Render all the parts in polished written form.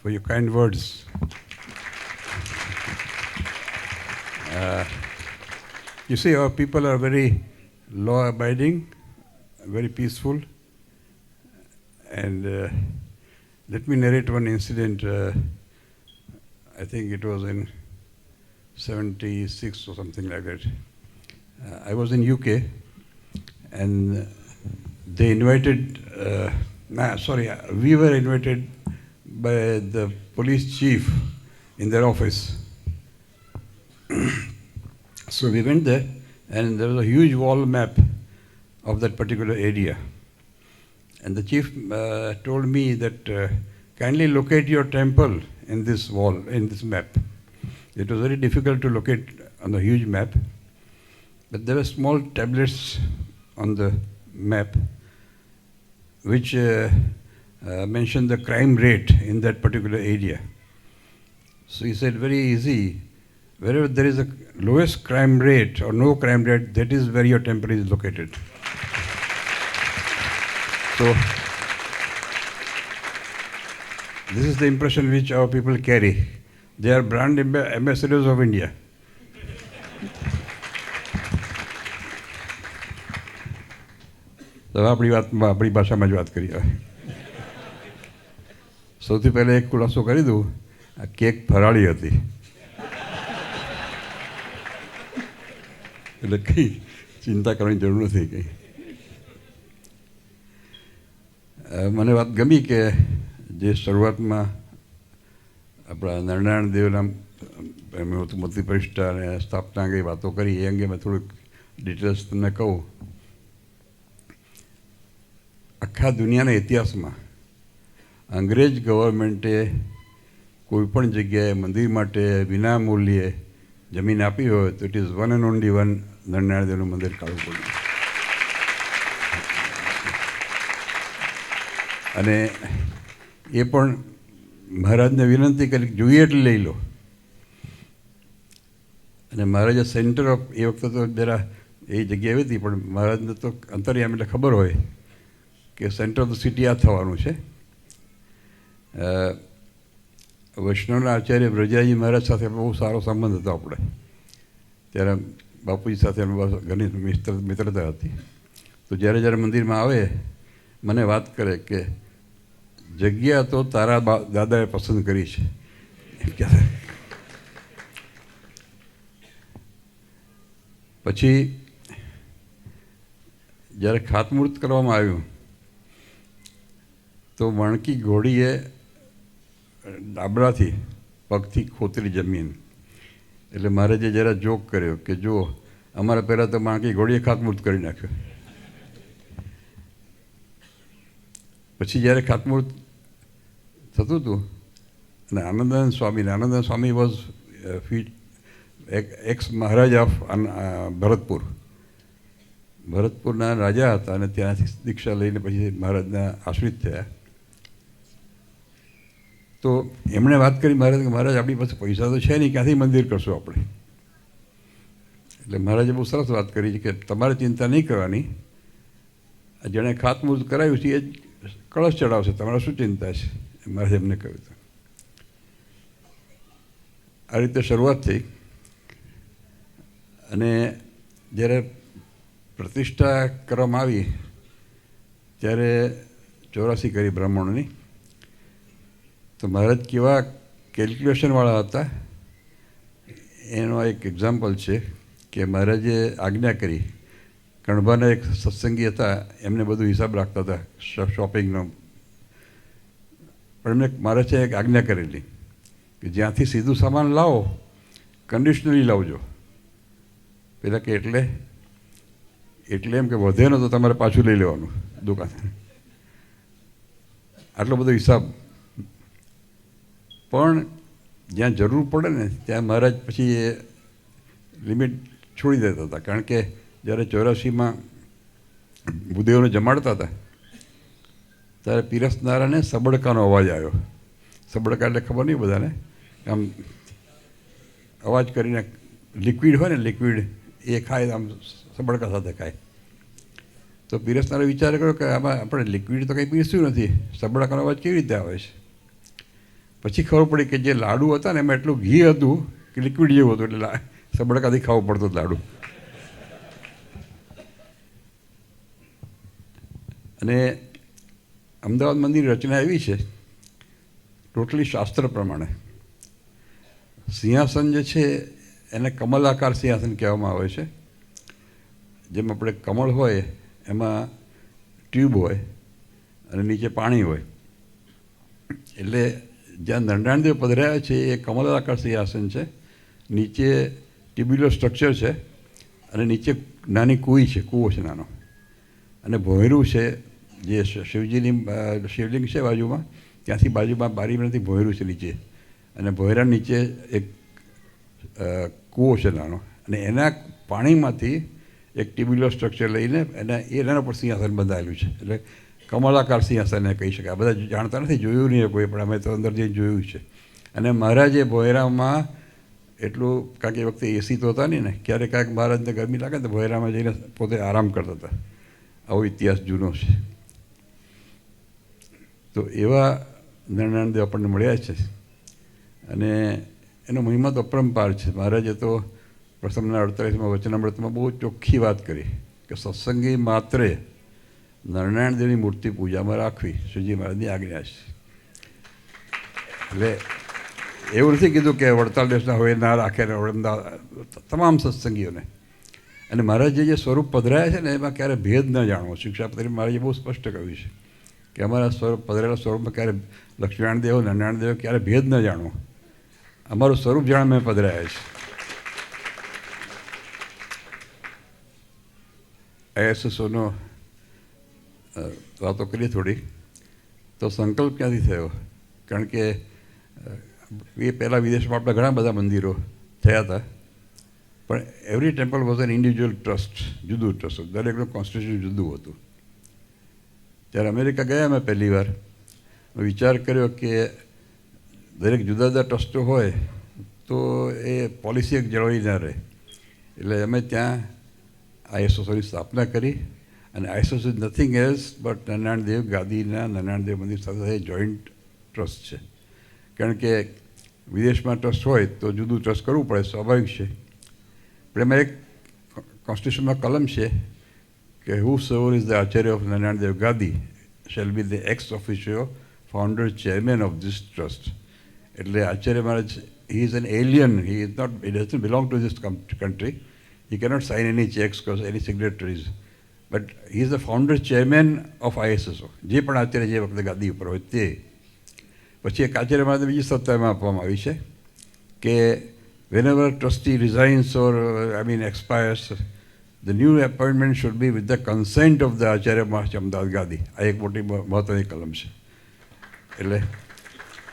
for your kind words. You see, our people are very law-abiding, very peaceful. And let me narrate one incident. I think it was in 76 or something like that. I was in UK, and they invited, we were invited by the police chief in their office. So we went there, and there was a huge wall map of that particular area. And the chief told me that kindly locate your temple in this wall, in this map. It was very difficult to locate on the huge map, but there were small tablets on the map which mentioned the crime rate in that particular area. So he said, very easy, wherever there is a lowest crime rate or no crime rate, that is where your temple is located. So this is the impression which our people carry. They are brand ambassadors of India. તો આપણી ભાષામાં જ વાત કરીએ. સૌથી પહેલાં એક ખુલાસો કરી દઉં, આ કેક ફરાળી હતી, એટલે કંઈ ચિંતા કરવાની જરૂર નથી કંઈ. મને વાત ગમી કે જે શરૂઆતમાં આપણા નારાયણ દેવના મૂર્તિ પ્રતિષ્ઠા અને સ્થાપના અંગે વાતો કરી, એ અંગે મેં થોડુંક ડિટેલ્સ તમને કહું. આખા દુનિયાના ઇતિહાસમાં અંગ્રેજ ગવર્મેન્ટે કોઈપણ જગ્યાએ મંદિર માટે વિના મૂલ્યે જમીન આપી હોય તો it is one and only one Narayan દેવનું મંદિર કાઢવું પડ્યું. અને એ પણ મહારાજને વિનંતી કરી જોઈએ એટલે લઈ લો. અને મહારાજે સેન્ટર ઓફ, એ વખતે તો જરા એ જગ્યા એવી હતી, પણ મહારાજને તો અંતર્યામ એટલે ખબર હોય કે સેન્ટર ઓફ ધ સિટી આ થવાનું છે. વૈષ્ણવના આચાર્ય વ્રજાજી મહારાજ સાથે બહુ સારો સંબંધ હતો આપણે. ત્યારે બાપુજી સાથે ઘણી મિત્રતા હતી. તો જ્યારે જ્યારે મંદિરમાં આવે મને વાત કરે કે જગ્યા તો તારા દાદાએ પસંદ કરી છે. પછી જ્યારે ખાતમુહૂર્ત કરવામાં આવ્યું તો વણકી ઘોડીએ ડાબડાથી પગથી ખોતરી જમીન. એટલે મહારાજે જરા જોક કર્યો કે જો અમારા પહેલાં તો વણકી ઘોડીએ ખાતમુહૂર્ત કરી નાખ્યો. પછી જ્યારે ખાતમુહૂર્ત થતું હતું અને આનંદાનંદ સ્વામી વોઝ એક્સ મહારાજ ઓફ ભરતપુરના રાજા હતા અને ત્યાંથી દીક્ષા લઈને પછી મહારાજના આશ્રિત થયા. તો એમણે વાત કરી મહારાજ કે મહારાજ આપણી પાસે પૈસા તો છે નહીં, ક્યાંથી મંદિર કરશું આપણે? એટલે મહારાજે બહુ સરસ વાત કરી છે કે તમારે ચિંતા નહીં કરવાની, જેણે ખાતમુહૂર્ત કરાવ્યું છે એ જ કળશ ચડાવશે, તમારે શું ચિંતા છે? મહારાજે એમને કહ્યું હતું. આ રીતે શરૂઆત થઈ. અને જ્યારે પ્રતિષ્ઠા કરવામાં આવી ત્યારે 84 કરી બ્રાહ્મણોની. તો મહારાજ કેવા કેલ્ક્યુલેશનવાળા હતા એનો એક એક્ઝામ્પલ છે કે મહારાજે આજ્ઞા કરી. કણભાના એક સત્સંગી હતા, એમને બધું હિસાબ રાખતા હતા શોપિંગનો. પણ એમને મહારાજે એક આજ્ઞા કરેલી કે જ્યાંથી સીધું સામાન લાવો કન્ડિશનલી લાવજો. પેલા કે એટલે એમ કે વધે ને તો તમારે પાછું લઈ લેવાનું દુકાન. આટલો બધો હિસાબ. પણ જ્યાં જરૂર પડે ને ત્યાં મહારાજ પછી એ લિમિટ છોડી દેતા હતા. કારણ કે જ્યારે 84માં ભૂદેવને જમાડતા હતા ત્યારે પીરસનારાને સબડકાનો અવાજ આવ્યો. સબડકા એટલે ખબર નહીં બધાને, આમ અવાજ કરીને લિક્વિડ હોય ને, લિક્વિડ એ ખાય, આમ સબડકા સાથે ખાય. તો પીરસનારે વિચાર કર્યો કે આમાં આપણે લિક્વિડ તો કંઈ પીરસ્યું નથી, સબડકાનો અવાજ કેવી રીતે આવે છે? પછી ખબર પડી કે જે લાડુ હતા ને એમાં એટલું ઘી હતું કે લિક્વિડ જેવું હતું, એટલે સબડકાથી ખાવું પડતું લાડુ. અને અમદાવાદ મંદિરની રચના એવી છે ટોટલી શાસ્ત્ર પ્રમાણે. સિંહાસન જે છે એને કમલાકાર સિંહાસન કહેવામાં આવે છે. જેમ આપણે કમળ હોય એમાં ટ્યુબ હોય અને નીચે પાણી હોય, એટલે જ્યાં નરનાણદેવ પધરાયા છે એ કમલાકાર સિંહાસન છે. નીચે ટ્યુબ્યુલર સ્ટ્રક્ચર છે અને નીચે નાની કૂઈ છે, કૂવો છે નાનો, અને ભોંયરું છે જે શિવજીની શિવલિંગ છે બાજુમાં, ત્યાંથી બાજુમાં બારીમાંથી ભોંયરું છે નીચે, અને ભોંયરા નીચે એક કૂવો છે નાનો, અને એના પાણીમાંથી એક ટ્યુબ્યુલર સ્ટ્રક્ચર લઈને એના પર સિંહાસન બંધાયેલું છે. એટલે કમલાકાર સિંહાસન કહી શકાય. આ બધા જાણતા નથી, જોયું નહીં કોઈ, પણ અમે તો અંદર જઈને જોયું છે. અને મહારાજે ભોંયરામાં એટલું, કારણ કે એ વખતે એસી તો હતા નહીં ને, ક્યારેક કાંઈક મહારાજને ગરમી લાગે તો ભોંયરામાં જઈને પોતે આરામ કરતા હતા. આવો ઇતિહાસ જૂનો છે. તો એવા નરનાણદેવ આપણને મળ્યા છે, અને એનો મહિમા તો અપરંપાર છે. મહારાજે તો પ્રથમના 48માં વચનામૃતમાં બહુ ચોખ્ખી વાત કરી કે સત્સંગી માત્રે નરનાણદેવની મૂર્તિ પૂજામાં રાખવી શ્રીજી મહારાજની આજ્ઞા છે. એટલે એવું નથી કીધું કે વડતાલ દેશના હોય ના રાખે ને તમામ સત્સંગીઓને. અને મહારાજે જે સ્વરૂપ પધરાયા છે ને એમાં ક્યારે ભેદ ન જાણવો. શિક્ષાપત્રી મહારાજે બહુ સ્પષ્ટ કહ્યું છે કે અમારા સ્વરૂપ પધરેલા સ્વરૂપમાં ક્યારે લક્ષ્મીનારાયણ દેવ નરનારાયણ દેવ ક્યારે ભેદ ન જાણવો. અમારું સ્વરૂપ જાણ મેં પધરાયા છે. ISSOનો વાતો કરીએ થોડી. તો સંકલ્પ ક્યાંથી થયો? કારણ કે એ પહેલાં વિદેશમાં આપણા ઘણા બધા મંદિરો થયા હતા, પણ every temple was an individual trust, જુદું ટ્રસ્ટ, દરેકનું કોન્સ્ટિટ્યુશન જુદું હતું. ત્યારે અમેરિકા ગયા મેં પહેલી વાર, વિચાર કર્યો કે દરેક જુદા જુદા ટ્રસ્ટો હોય તો એ પોલિસી એક જળવાઈ ના રહે. એટલે અમે ત્યાં ISSOની સ્થાપના કરી, અને ISSO is nothing else but Narnarayandev ગાદીના નરનાણદેવ મંદિર સાથે જોઈન્ટ ટ્રસ્ટ છે. કારણ કે વિદેશમાં ટ્રસ્ટ હોય તો જુદું ટ્રસ્ટ કરવું પડે, સ્વાભાવિક છે. પણ એમાં એક કોન્સ્ટિટ્યુશનમાં કલમ છે કે whosoever is the Acharya of નરનાણદેવ ગાદી shall be the ex officio founder chairman of this trust. એટલે આચાર્ય મહારાજ, he is an alien, he doesn't belong to this country, he cannot sign any checks because any signatories, but he is the founder chairman of ISSO. જે પણ આચાર્ય જે વખતે ગાદી ઉપર હોય તે. પછી એક આચાર્ય મહારાજને બીજી સત્તામાં આપવામાં આવી છે કે whenever trustee resigns or expires, the new appointment should be with the consent of the Acharya Maharaj Amdad Gadi. આ એક મોટી મહત્વની કલમ છે. એટલે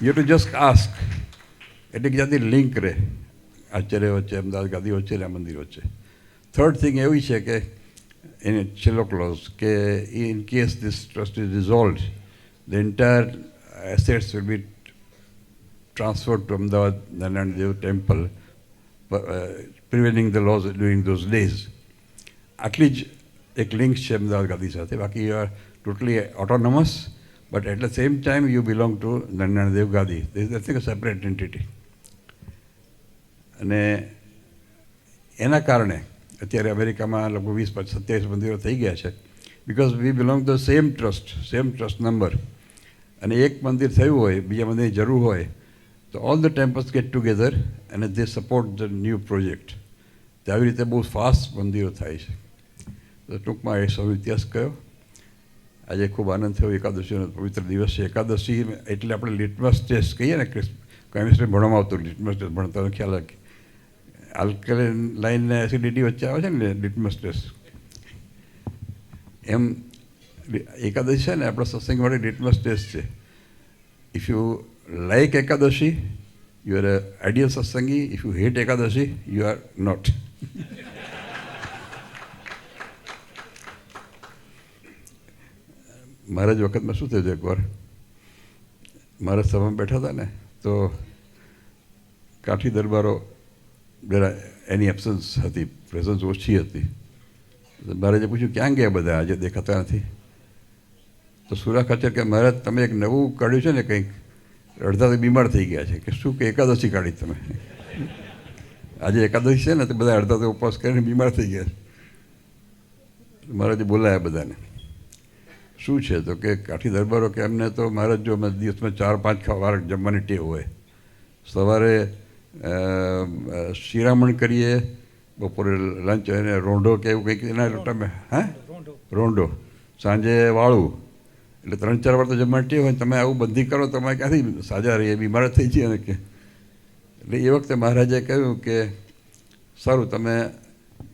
you have to just ask. એટલે જ્યાંથી લિંક રહે આચાર્ય વચ્ચે, અમદાવાદ ગાદી વચ્ચે ને આ મંદિર વચ્ચે. થર્ડ થિંગ એવી છે કે એને છેલ્લો ક્લોઝ કે in case this trust is dissolved, the entire assets will be transferred to Ahmedabad Narayan Dev temple, prevailing the laws during those days. આટલી જ એક લિંક છે અમદાવાદ ગાદી સાથે. બાકી you are totally autonomous, but at the same time you belong to Narnarayan Dev ગાદી. This is nothing a separate entity. અને એના કારણે અત્યારે અમેરિકામાં લગભગ 20-27 મંદિરો થઈ ગયા છે, because we belong to same trust number. અને એક મંદિર થયું હોય, બીજા મંદિરની જરૂર હોય તો all the temples get together અને દે સપોર્ટ ધ ન્યૂ પ્રોજેક્ટ. તો આવી રીતે બહુ ફાસ્ટ મંદિરો થાય છે. તો ટૂંકમાં એ સૌ ઇતિહાસ કયો. આજે ખૂબ આનંદ થયો. એકાદશીનો પવિત્ર દિવસ છે. એકાદશી એટલે આપણે લિટમસ ટેસ્ટ કહીએ ને, કેમિસ્ટ્રી ભણવામાં આવતું લિટમસ ટેસ્ટ ભણતાનો ખ્યાલ આવે. આલ્કલાઇન લાઇન ને એસિડિટી વચ્ચે આવે છે ને લિટમસ ટેસ્ટ. એમ એકાદશી છે ને આપણા સત્સંગ માટે લિટમસ ટેસ્ટ છે. If you like Ekadashi, you are ideal satsangi. If you hate Ekadashi, you are not. મારા જ વખતમાં શું થયું હતું, એકવાર મારા સભામાં બેઠા હતા ને તો કાઠી દરબારો જરા એની એબ્સન્સ હતી, પ્રેઝન્સ ઓછી હતી. મહારાજે પૂછ્યું ક્યાં ગયા બધા, આજે દેખાતા નથી. તો સુરા ખાચર કે મહારાજ તમે એક નવું કાઢ્યું છે ને કંઈક અડધા તો બીમાર થઈ ગયા છે કે શું કે એકાદશી કાઢી તમે. આજે એકાદશી છે ને તો બધા અડધા તો ઉપવાસ કરીને બીમાર થઈ ગયા છે. મહારાજે બોલાયા બધાને. શું છે તો કે કાઠી દરબારો કે એમને તો મહારાજ જો અમે દિવસમાં 4-5 વાર જમવાની ટેવ હોય. સવારે શિરામણ કરીએ, બપોરે લંચ અને રોંઢો કે એવું કંઈક એના તમે રોંઢો, સાંજે વાળું, એટલે 3-4 વાર તો જમવાની ટેવ હોય. તમે આવું બંધી કરો તમારે ક્યાંથી સાજા રહીએ, બીમાર થઈ જઈએ ને કે. એટલે એ વખતે મહારાજે કહ્યું કે સારું તમે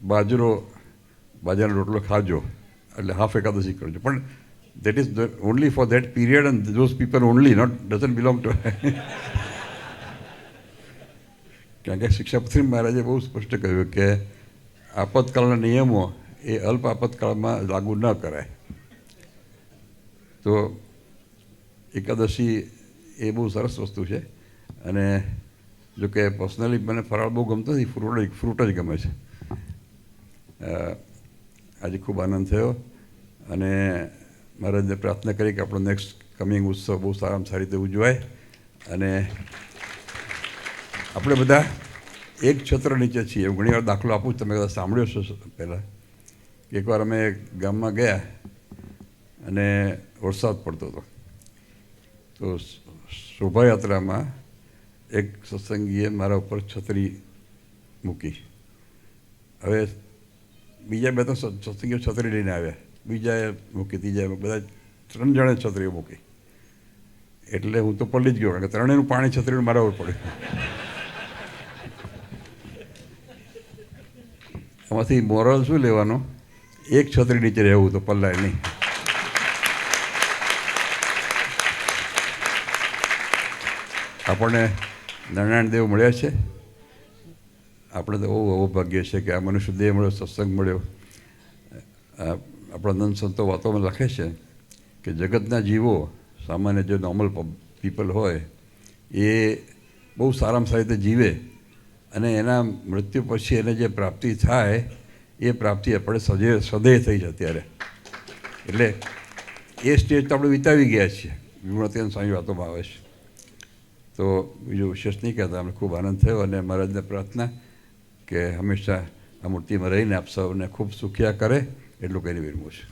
બાજરાનો રોટલો ખાજો, એટલે હાફ એકાદશી કરજો, પણ that is only for that period and those people only, doesn't belong to કારણ કે શિક્ષાપત્રી મહારાજે બહુ સ્પષ્ટ કહ્યું કે આપતકાળના નિયમો એ અલ્પ આપતકાળમાં લાગુ ન કરાય. તો એકાદશી એ બહુ સરસ વસ્તુ છે. અને જો કે પર્સનલી મને ફરાળ બહુ ગમતો નથી, ફ્રૂટ જ ગમે છે. આજે ખૂબ આનંદ થયો અને મહારાજને પ્રાર્થના કરી કે આપણો નેક્સ્ટ કમિંગ ઉત્સવ બહુ સારામાં સારી રીતે ઉજવાય. અને આપણે બધા એક છત્ર નીચે છીએ. હું ઘણી વાર દાખલો આપું, તમે કદાચ સાંભળ્યો છો પહેલાં. એકવાર અમે ગામમાં ગયા અને વરસાદ પડતો હતો. તો શોભાયાત્રામાં એક સત્સંગીએ મારા ઉપર છત્રી મૂકી. હવે બીજા 2-3 સત્સંગીઓ છત્રી લઈને આવ્યા, બીજાએ મૂકી, ત્રીજાએ, બધા 3 જણે છત્રીઓ મૂકી. એટલે હું તો પડી જ ગયો, કારણ કે ત્રણેયનું પાણી છત્રીનું મારા ઉપર પડ્યું. આમાંથી મોરલ શું લેવાનો? એક છત્રી નીચે રહેવું તો પલ્લાય નહીં. આપણને નારાયણ દેવ મળ્યા છે. આપણે તો બહુ અવભાગ્ય છે કે આ મનુષ્ય દેહ મળ્યો, સત્સંગ મળ્યો. આપણા નંદ સંતો વાતોમાં લખે છે કે જગતના જીવો, સામાન્ય જે નોર્મલ પીપલ હોય, એ બહુ સારામાં સારી રીતે જીવે અને એના મૃત્યુ પછી એને જે પ્રાપ્તિ થાય એ પ્રાપ્તિ આપણે સદૈવ થઈ છે અત્યારે. એટલે એ સ્ટેજ તો આપણે વિતાવી ગયા છીએ. વિમળાત્યાન સ્વામી વાતોમાં આવે છે. તો બીજું વિશેષ નહીં કહેતા, અમને ખૂબ આનંદ થયો. અને મહારાજને પ્રાર્થના કે હંમેશા આ મૂર્તિમાં રહીને આપ સૌને ખૂબ સુખિયા કરે એટલું કહીને વિરમું છું.